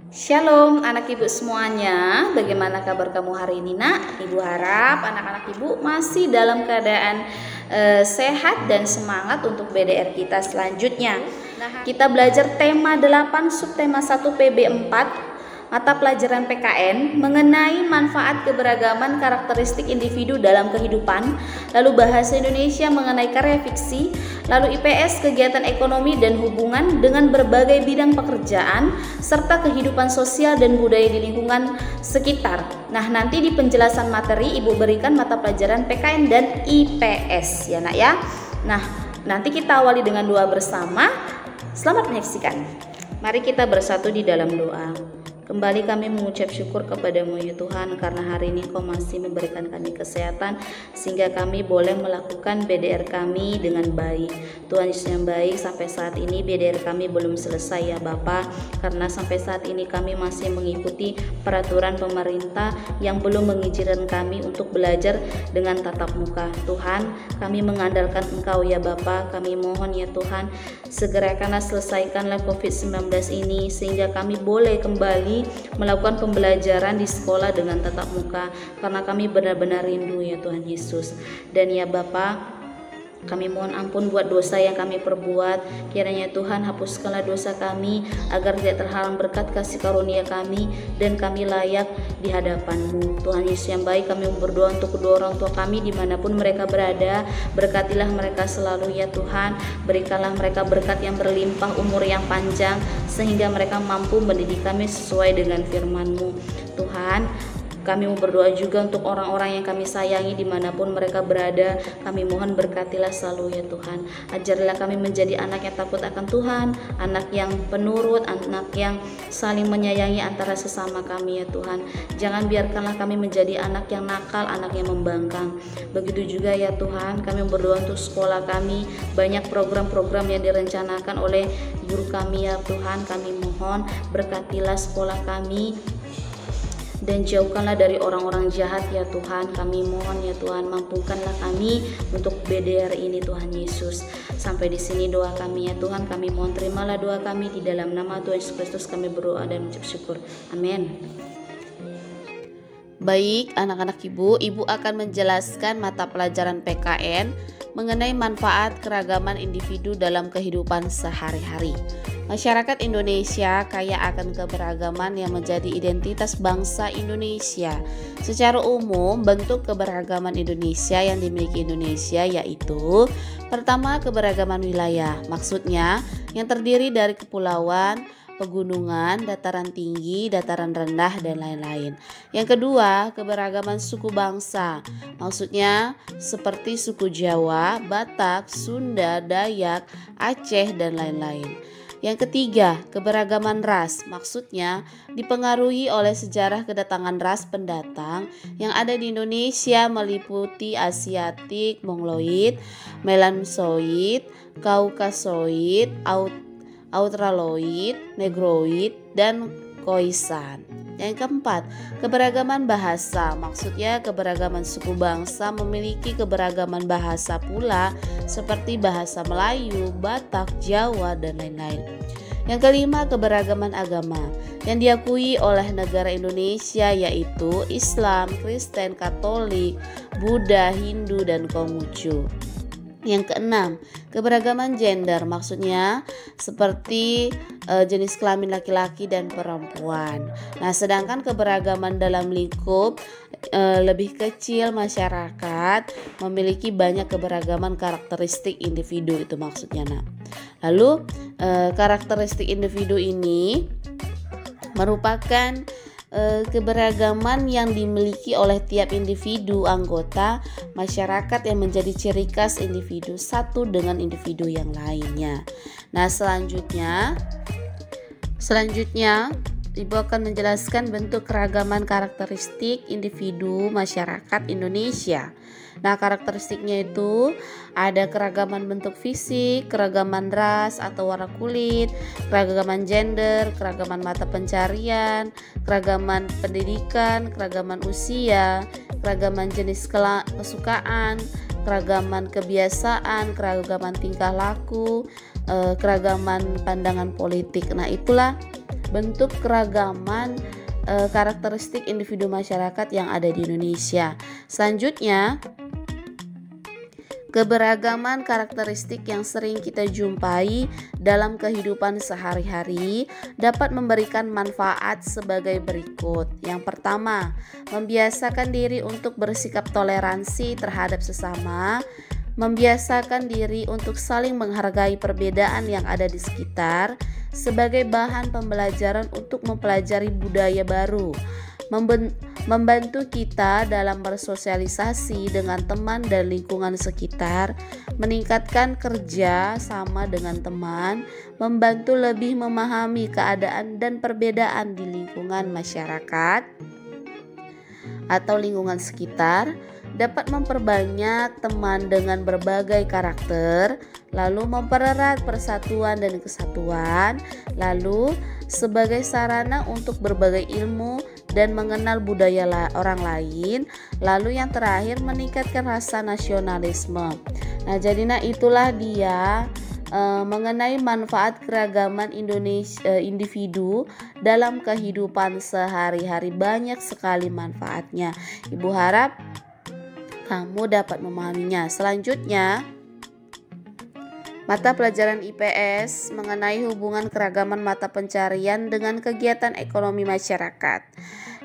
Shalom anak ibu semuanya, bagaimana kabar kamu hari ini nak? Ibu harap anak-anak ibu masih dalam keadaan sehat dan semangat untuk BDR kita selanjutnya. Kita belajar tema 8 subtema 1 PB 4 mata pelajaran PKN mengenai manfaat keberagaman karakteristik individu dalam kehidupan, lalu bahasa Indonesia mengenai karya fiksi, lalu IPS kegiatan ekonomi dan hubungan dengan berbagai bidang pekerjaan, serta kehidupan sosial dan budaya di lingkungan sekitar. Nah, nanti di penjelasan materi Ibu berikan mata pelajaran PKN dan IPS ya nak ya. Nah, nanti kita awali dengan doa bersama. Selamat menyaksikan. Mari kita bersatu di dalam doa. Kembali kami mengucap syukur kepadamu ya Tuhan, karena hari ini Kau masih memberikan kami kesehatan sehingga kami boleh melakukan BDR kami dengan baik. Tuhan Yesus yang baik, sampai saat ini BDR kami belum selesai ya Bapa, karena sampai saat ini kami masih mengikuti peraturan pemerintah yang belum mengizinkan kami untuk belajar dengan tatap muka. Tuhan, kami mengandalkan Engkau ya Bapa. Kami mohon ya Tuhan, segerakanlah selesaikanlah COVID-19 ini sehingga kami boleh kembali melakukan pembelajaran di sekolah dengan tatap muka, karena kami benar-benar rindu ya Tuhan Yesus. Dan ya Bapa, kami mohon ampun buat dosa yang kami perbuat. Kiranya Tuhan hapuskanlah dosa kami agar tidak terhalang berkat kasih karunia kami dan kami layak di hadapan-Mu. Tuhan Yesus yang baik, kami berdoa untuk kedua orang tua kami dimanapun mereka berada. Berkatilah mereka selalu ya Tuhan. Berikanlah mereka berkat yang berlimpah, umur yang panjang, sehingga mereka mampu mendidik kami sesuai dengan firman-Mu. Tuhan, kami mau berdoa juga untuk orang-orang yang kami sayangi dimanapun mereka berada. Kami mohon berkatilah selalu ya Tuhan. Ajarilah kami menjadi anak yang takut akan Tuhan, anak yang penurut, anak yang saling menyayangi antara sesama kami ya Tuhan. Jangan biarkanlah kami menjadi anak yang nakal, anak yang membangkang. Begitu juga ya Tuhan, kami berdoa untuk sekolah kami. Banyak program-program yang direncanakan oleh guru kami ya Tuhan. Kami mohon berkatilah sekolah kami dan jauhkanlah dari orang-orang jahat ya Tuhan. Kami mohon ya Tuhan, mampukanlah kami untuk BDR ini Tuhan Yesus. Sampai di sini doa kami ya Tuhan. Kami mohon terimalah doa kami di dalam nama Tuhan Yesus Kristus kami berdoa dan mengucap syukur. Amin. Baik anak-anak ibu akan menjelaskan mata pelajaran PKN mengenai manfaat keragaman individu dalam kehidupan sehari-hari. Masyarakat Indonesia kaya akan keberagaman yang menjadi identitas bangsa Indonesia. Secara umum, bentuk keberagaman Indonesia yang dimiliki Indonesia yaitu: pertama, keberagaman wilayah. Maksudnya yang terdiri dari kepulauan, pegunungan, dataran tinggi, dataran rendah, dan lain-lain. Yang kedua, keberagaman suku bangsa. Maksudnya seperti suku Jawa, Batak, Sunda, Dayak, Aceh, dan lain-lain. Yang ketiga, keberagaman ras. Maksudnya dipengaruhi oleh sejarah kedatangan ras pendatang yang ada di Indonesia meliputi Asiatik, Mongoloid, Melannesoid, Kaukasoid, Australoid, Negroid, dan Khoisan. Yang keempat, keberagaman bahasa. Maksudnya keberagaman suku bangsa memiliki keberagaman bahasa pula, seperti bahasa Melayu, Batak, Jawa, dan lain-lain. Yang kelima, keberagaman agama yang diakui oleh negara Indonesia yaitu Islam, Kristen, Katolik, Buddha, Hindu, dan Konghucu. Yang keenam, keberagaman gender, maksudnya seperti jenis kelamin laki-laki dan perempuan. Nah, sedangkan keberagaman dalam lingkup lebih kecil masyarakat memiliki banyak keberagaman karakteristik individu, itu maksudnya. Nah, lalu karakteristik individu ini merupakan keberagaman yang dimiliki oleh tiap individu anggota masyarakat yang menjadi ciri khas individu satu dengan individu yang lainnya. Nah, selanjutnya Ibu akan menjelaskan bentuk keragaman karakteristik individu masyarakat Indonesia. Nah, karakteristiknya itu ada keragaman bentuk fisik, keragaman ras atau warna kulit, keragaman gender, keragaman mata pencarian, keragaman pendidikan, keragaman usia, keragaman jenis kesukaan, keragaman kebiasaan, keragaman tingkah laku, keragaman pandangan politik. Nah, itulah bentuk keragaman karakteristik individu masyarakat yang ada di Indonesia. Selanjutnya, keberagaman karakteristik yang sering kita jumpai dalam kehidupan sehari-hari dapat memberikan manfaat sebagai berikut. Yang pertama, membiasakan diri untuk bersikap toleransi terhadap sesama, membiasakan diri untuk saling menghargai perbedaan yang ada di sekitar sebagai bahan pembelajaran untuk mempelajari budaya baru, membantu kita dalam bersosialisasi dengan teman dan lingkungan sekitar, meningkatkan kerja sama dengan teman, membantu lebih memahami keadaan dan perbedaan di lingkungan masyarakat atau lingkungan sekitar, dapat memperbanyak teman dengan berbagai karakter, lalu mempererat persatuan dan kesatuan, lalu sebagai sarana untuk berbagai ilmu dan mengenal budaya orang lain, lalu yang terakhir meningkatkan rasa nasionalisme. Nah, jadi itulah dia mengenai manfaat keragaman individu dalam kehidupan sehari-hari. Banyak sekali manfaatnya. Ibu harap kamu dapat memahaminya. Selanjutnya, mata pelajaran IPS mengenai hubungan keragaman mata pencarian dengan kegiatan ekonomi masyarakat.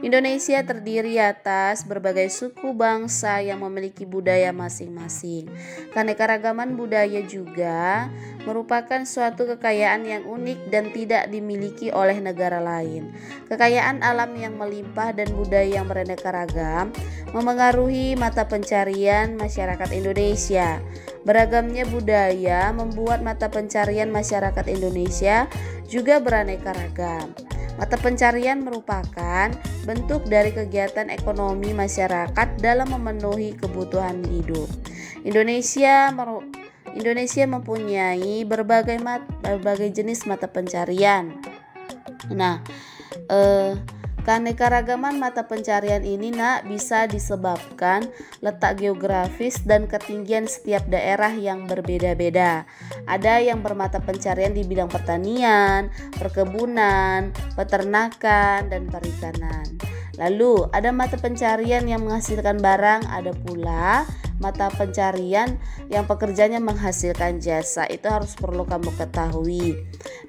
Indonesia terdiri atas berbagai suku bangsa yang memiliki budaya masing-masing. Keanekaragaman budaya juga merupakan suatu kekayaan yang unik dan tidak dimiliki oleh negara lain. Kekayaan alam yang melimpah dan budaya yang beraneka ragam memengaruhi mata pencarian masyarakat Indonesia. Beragamnya budaya membuat mata pencarian masyarakat Indonesia juga beraneka ragam. Mata pencarian merupakan bentuk dari kegiatan ekonomi masyarakat dalam memenuhi kebutuhan hidup. Indonesia mempunyai berbagai jenis mata pencarian. Nah, keanekaragaman mata pencarian ini bisa disebabkan letak geografis dan ketinggian setiap daerah yang berbeda-beda. Ada yang bermata pencarian di bidang pertanian, perkebunan, peternakan, dan perikanan. Lalu ada mata pencarian yang menghasilkan barang, ada pula mata pencarian yang pekerjanya menghasilkan jasa. Itu harus perlu kamu ketahui.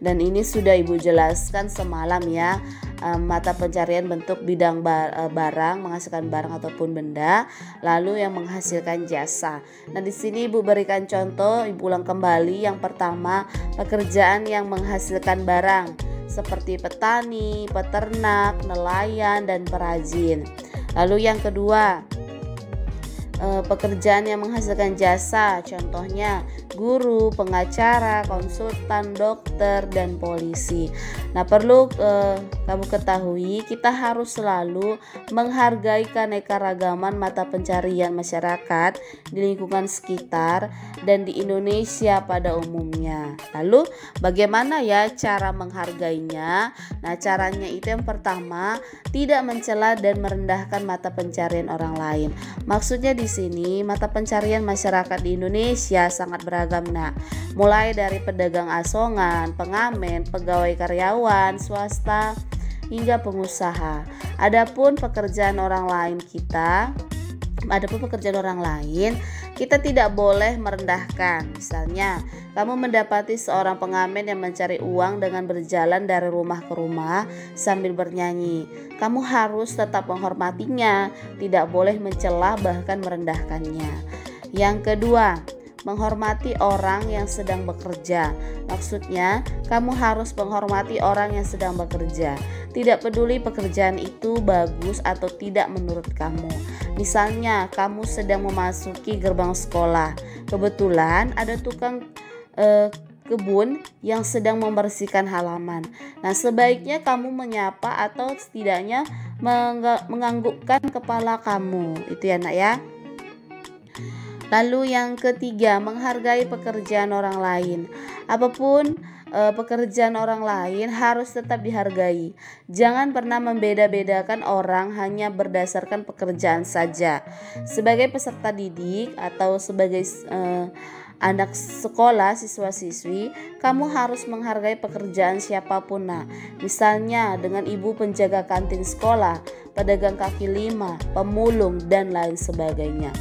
Dan ini sudah Ibu jelaskan semalam ya. Mata pencarian bentuk bidang barang, menghasilkan barang ataupun benda, lalu yang menghasilkan jasa. Nah, di sini Ibu berikan contoh, Ibu ulang kembali. Yang pertama, pekerjaan yang menghasilkan barang seperti petani, peternak, nelayan, dan perajin. Lalu yang kedua, pekerjaan yang menghasilkan jasa, contohnya guru, pengacara, konsultan, dokter, dan polisi. Nah, perlu kamu ketahui, kita harus selalu menghargai keanekaragaman mata pencarian masyarakat di lingkungan sekitar dan di Indonesia pada umumnya. Lalu bagaimana ya cara menghargainya? Nah, caranya itu yang pertama, tidak mencela dan merendahkan mata pencarian orang lain. Maksudnya di sini mata pencarian masyarakat di Indonesia sangat beragam. Nah, mulai dari pedagang asongan, pengamen, pegawai karyawan, swasta, hingga pengusaha. Adapun pekerjaan orang lain kita tidak boleh merendahkan. Misalnya, kamu mendapati seorang pengamen yang mencari uang dengan berjalan dari rumah ke rumah sambil bernyanyi. Kamu harus tetap menghormatinya, tidak boleh mencela bahkan merendahkannya. Yang kedua, menghormati orang yang sedang bekerja. Maksudnya, kamu harus menghormati orang yang sedang bekerja. Tidak peduli pekerjaan itu bagus atau tidak menurut kamu. Misalnya, kamu sedang memasuki gerbang sekolah. Kebetulan ada tukang kebun yang sedang membersihkan halaman. Nah, sebaiknya kamu menyapa atau setidaknya menganggukkan kepala kamu. Itu ya, Nak ya. Lalu yang ketiga, menghargai pekerjaan orang lain. Apapun pekerjaan orang lain harus tetap dihargai. Jangan pernah membeda-bedakan orang hanya berdasarkan pekerjaan saja. Sebagai peserta didik atau sebagai anak sekolah, siswa-siswi, kamu harus menghargai pekerjaan siapapun. Nah, misalnya dengan ibu penjaga kantin sekolah, pedagang kaki lima, pemulung, dan lain sebagainya.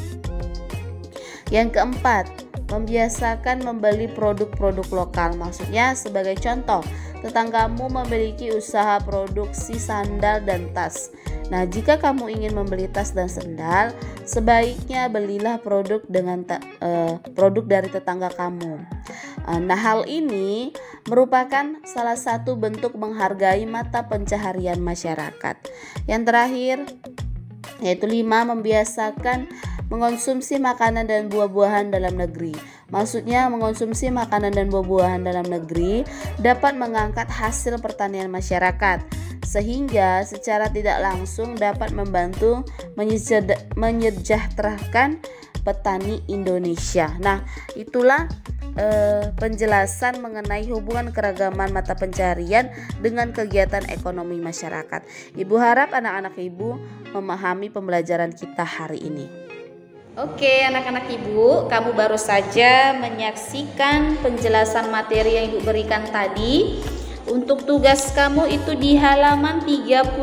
Yang keempat, membiasakan membeli produk-produk lokal. Maksudnya sebagai contoh, tetanggamu memiliki usaha produksi sandal dan tas. Nah, jika kamu ingin membeli tas dan sandal, sebaiknya belilah produk dari tetangga kamu. Nah, hal ini merupakan salah satu bentuk menghargai mata pencaharian masyarakat. Yang terakhir, yaitu 5, membiasakan mengonsumsi makanan dan buah-buahan dalam negeri. Maksudnya mengonsumsi makanan dan buah-buahan dalam negeri dapat mengangkat hasil pertanian masyarakat, sehingga secara tidak langsung dapat membantu menyejahterakan petani Indonesia. Nah, itulah penjelasan mengenai hubungan keragaman mata pencaharian dengan kegiatan ekonomi masyarakat. Ibu harap anak-anak ibu memahami pembelajaran kita hari ini. Oke, anak-anak ibu, kamu baru saja menyaksikan penjelasan materi yang ibu berikan tadi. Untuk tugas kamu itu di halaman 34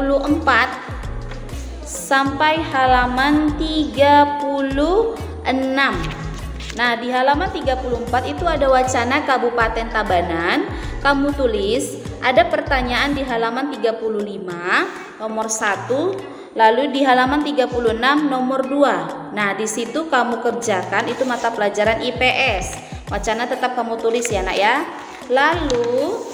sampai halaman 36. Nah, di halaman 34 itu ada wacana Kabupaten Tabanan. Kamu tulis, ada pertanyaan di halaman 35 nomor 1, lalu di halaman 36 nomor 2. Nah, di situ kamu kerjakan, itu mata pelajaran IPS. Wacana tetap kamu tulis ya, Nak ya. Lalu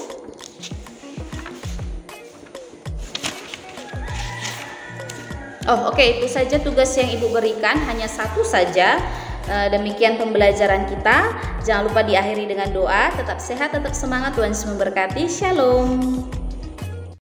itu saja tugas yang ibu berikan, hanya satu saja. Demikian pembelajaran kita. Jangan lupa diakhiri dengan doa. Tetap sehat, tetap semangat. Tuhan Yesus memberkati. Shalom.